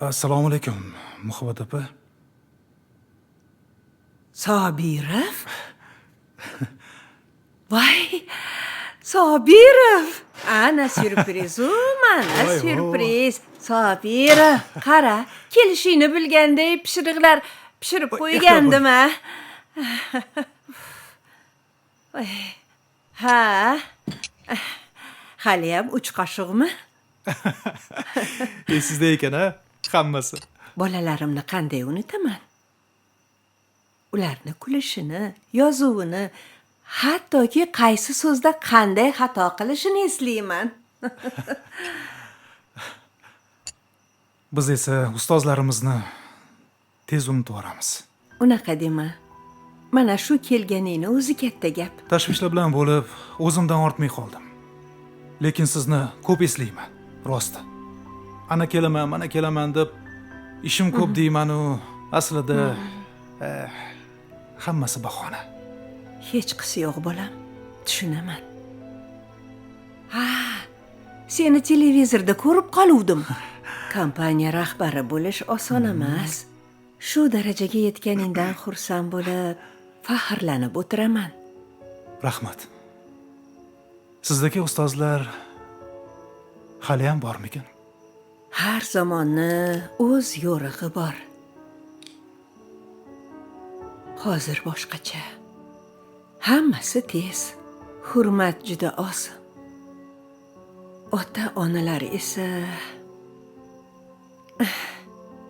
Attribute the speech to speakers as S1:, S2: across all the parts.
S1: Assalomu alaykum, Muhabbat opa.
S2: Sobirov? Voy, Sobirov! Ana syurprizu, mana
S1: Voy,
S2: syurpriz. Sobirov, qara, kelishingni bilganday pishiriqlar pishirib qo'ygandim a. Voy. Ha. Haliyam 3 qoshiqmi?
S1: Esingizda ekan ha, hammasi.
S2: Bolalarimni qanday unutaman? Ularni kulishini, yozuvini, hattoki qaysi so'zda qanday xato qilishini eslayman.
S1: Biz esa ustozlarimizni tez unutib yuboramiz.
S2: Unaqa dema. Mana shu kelganingni o'zi katta gap.
S1: Tashvishlar bilan bo'lib, o'zimdan ortmay qoldim. Lekin sizni ko'p eslayman, rosti. Ana kelaman, mana kelaman deb ishim ko'p deyman-u, aslida hammasi bahona.
S2: Hech qisi yo'q bolam. Tushunaman. Ha, seni televizorda ko'rib qoluvdim. Kompaniya rahbari bo'lish oson emas. Shu darajaga yetganingdan xursand bo'lib, faxrlanib o'tiraman.
S1: Rahmat. Sizdagi ustozlar hali ham bormikan?
S2: Har zamonni o'z yo'rig'i bor. Hozir boshqacha. Hammasi tez. Hurmat juda oz. Ota-onalar esa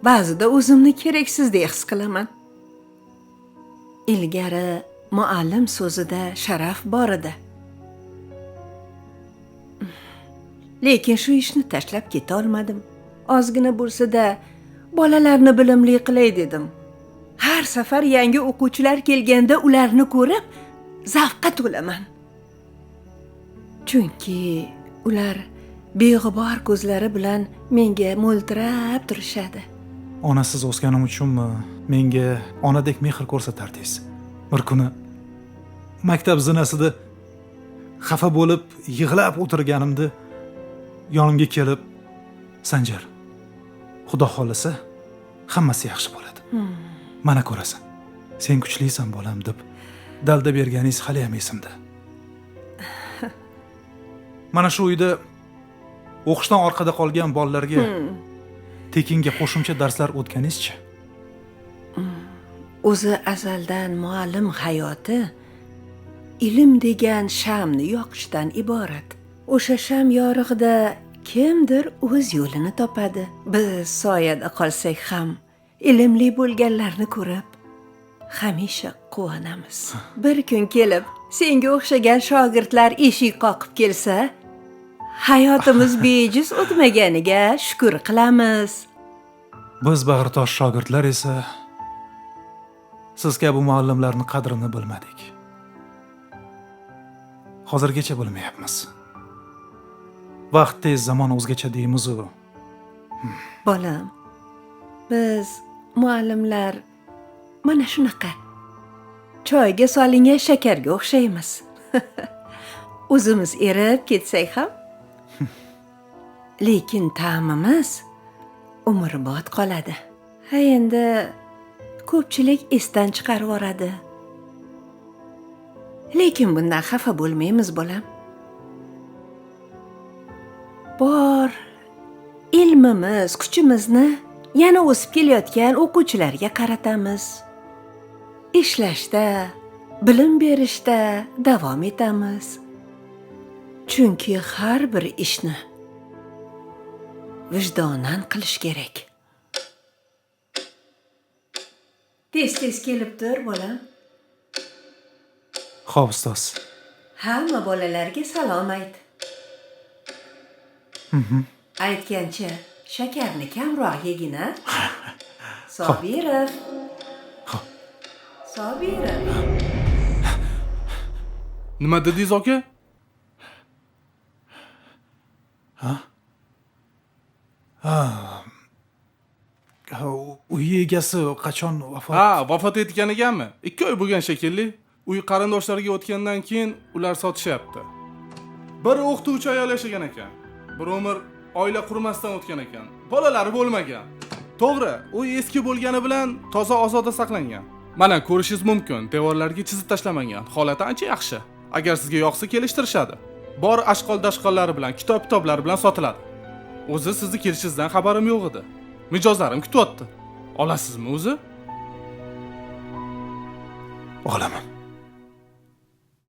S2: ba'zida o'zimni keraksizdek his qilaman. Ilgari muallim so'zida sharaf bor edi. Lekin shu ishni tashlab keta olmadim. Ozgina bo'lsa-da bolalarni bilimli qilay dedim. Har safar yangi o'quvchilar kelganda ularni ko'rib, zavqqa to'laman. Chunki ular beg'ubor ko'zlari bilan menga mo'ltirab turishadi.
S1: Onasiz o'sganim uchunmi menga onadek mehr ko'rsatardingiz? Bir kuni maktab zinasida xafa bo'lib yig'lab o'tirganimda yonimga kelib, Sanjar, Xudo xolasa hammasi yaxshi bo'ladi. Mana ko'rasan. Sen kuchlisan bolam deb dalda berganingiz hali ham esimda. Mana shu uyda o'qishdan orqada qolgan bolalarga tekinga qo'shimcha darslar o'tganingizchi?
S2: O'zi azaldan muallim hayoti ilm degan shamni yoqishdan iborat. O'sha sham yorug'ida kimdir o'z yo'lini topadi. Biz soyada qolsak ham ilmli bo'lganlarni ko'rib hamisha quvonamiz. Bir kun kelib, senga o'xshagan shogirdlar eshik qoqib kelsa, hayotimiz bejiz o'tmaganiga shukr qilamiz.
S1: Biz bag'ritosh shogirdlar esa siz kabi muallimlarning qadrini bilmadik. Hozirgacha bilmayapmiz. Vaqt tez, zamon o'zgacha deymiz-u.
S2: Bolam, biz muallimlar mana shunaqa. Choyga solingan shakarga o'xshaymiz. O'zimiz erib ketsak ham, lekin ta'mimiz umrbod qoladi. Ha, endi ko'pchilik esdan chiqarib yoradi. Lekin bundan xafa bo'lmaymiz, bolam. Bor ilmimiz, kuchimizni yana o'sib kelayotgan o'quvchilarga qaratamiz. Ishlashda, bilim berishda davom etamiz. Chunki har bir ishni vijdonan qilish kerak. Tez-tez kelib tur, bolam.
S1: Xo'p, ustoz.
S2: Hamma bolalarga salom ayt. Aytgancha, shakarni kamroq yegin, a? Sobirov. Sobirov.
S3: Nima dedingiz, aka?
S1: Uy egasi qachon vafot?
S3: Ha, vafot etgan ekanmi? 2 oy bo'lgan shekilli. Uy qarindoshlariga o'tgandan keyin ular sotishyapti. Bir o'qituvchi ayol yashagan ekan. Bir umr oila qurmasdan o'tgan ekan. Bolalari bo'lmagan. To'g'ri, u eski bo'lgani bilan toza ozoda saqlangan. Mana ko'rishingiz mumkin, devorlarga chizib tashlamagan. Holati ancha yaxshi. Agar sizga yoqsa kelishtirishadi. Bor ashqol-dashqollari bilan, kitob-kitoblari bilan sotiladi. O'zi sizni kelishingizdan xabarim yo'q edi. Mijozlarim kutyapti. Olasizmi o'zi?
S1: Olaman.